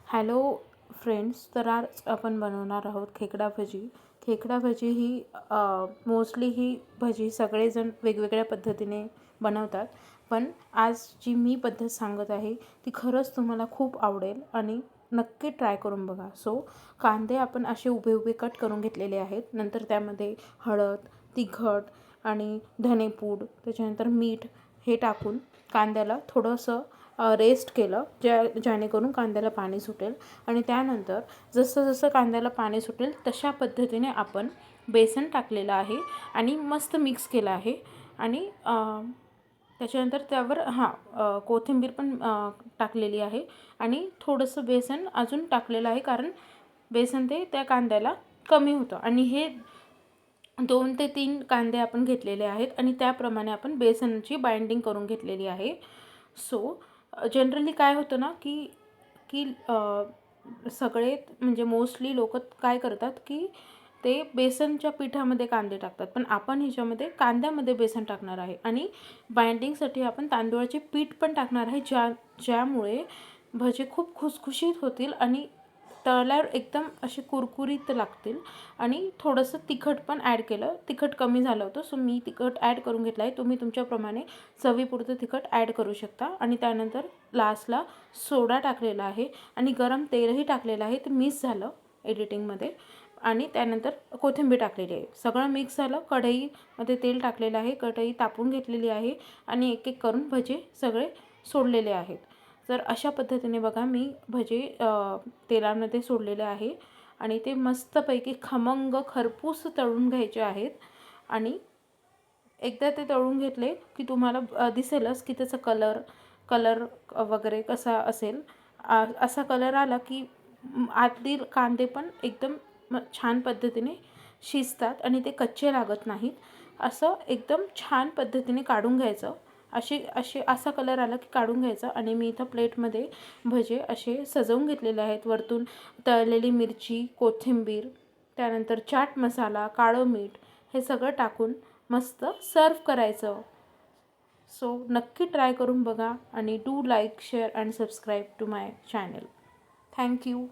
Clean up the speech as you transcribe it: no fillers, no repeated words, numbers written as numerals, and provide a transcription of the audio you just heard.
Hello friends, तर आज आपण बनवणार आहोत खेकडा भजी. खेकडा भजी ही मोस्टली ही भजी सगळेजण वेगवेगळ्या पद्धतीने बनवतात, पण आज जी मी पद्धत सांगत आहे ती खरंच तुम्हाला खूप आवडेल आणि नक्की ट्राय करून बघा. कांदे आपण असे उभे उभे कट करून घेतलेले आहेत. नंतर त्यामध्ये हळद, तिखट आणि धनेपूड, त्याच्यानंतर मीठ हे टाकून कांद्याला थोडंसं रेस्ट केलं, जेणेकरून कांद्याला पाणी सुटेल. आणि त्यानंतर जसं जसं कांद्याला पाणी सुटेल तशा पद्धतीने आपण बेसन टाकलेलं आहे आणि मस्त मिक्स केलं आहे. आणि त्याच्यानंतर त्यावर कोथिंबीर पण टाकलेली आहे आणि थोडंसं बेसन अजून टाकलेलं आहे, कारण बेसन ते त्या कांद्याला कमी होतं. आणि हे 2 ते 3 कांदे आपण घेतलेले आहेत आणि त्याप्रमाणे आपण बेसनची बाइंडिंग करून घेतलेली आहे. जनरली काय होतं ना, की की सगळे म्हणजे मोस्टली लोक काय करतात, की ते बेसनच्या पिठामध्ये कांदे टाकतात, पण आपण ह्याच्यामध्ये कांद्यामध्ये बेसन टाकणार आहे आणि बाइंडिंगसाठी आपण तांदूळाचे पीठ पण टाकणार आहे, ज्यामुळे भजे खूप खुसखुशीत होतील आणि तळल्यावर एकदम असे कुरकुरीत लागतील. आणि थोडंसं तिखट पण ॲड केलं, तिखट कमी झालं होतं, मी तिखट ॲड करून घेतलं आहे. तुम्ही तुमच्याप्रमाणे चवीपुरतं तिखट ॲड करू शकता. आणि त्यानंतर लास्टला सोडा टाकलेला आहे आणि गरम तेलही टाकलेलं आहे, ते मिक्स झालं एडिटिंगमध्ये. आणि त्यानंतर कोथिंबीर टाकलेली आहे. सगळं मिक्स झालं. कढईमध्ये तेल टाकलेलं आहे, कढई तापून घेतलेली आहे आणि एक एक करून भजे सगळे सोडलेले आहेत. तर अशा पद्धतीने बघा मी भजे तेलामध्ये सोडलेले आहे आणि ते मस्तपैकी खमंग खरपूस तळून घ्यायचे आहेत. आणि एकदा ते तळून घेतले की तुम्हाला दिसेलच की त्याचा कलर वगैरे कसा असेल. असा कलर आला की आतील कांदे पण एकदम छान पद्धतीने शिजतात आणि ते कच्चे लागत नाहीत. असं एकदम छान पद्धतीने काढून घ्यायचं. असा कलर आला की काढून घ्यायचा. आणि मी इथं प्लेटमध्ये भजे असे सजवून घेतलेले आहेत. वरतून तळलेली मिरची, कोथिंबीर, त्यानंतर चाट मसाला, काळं मीठ हे सगळं टाकून मस्त सर्व करायचं. नक्की ट्राय करून बघा आणि do like, share and subscribe to my channel. Thank you.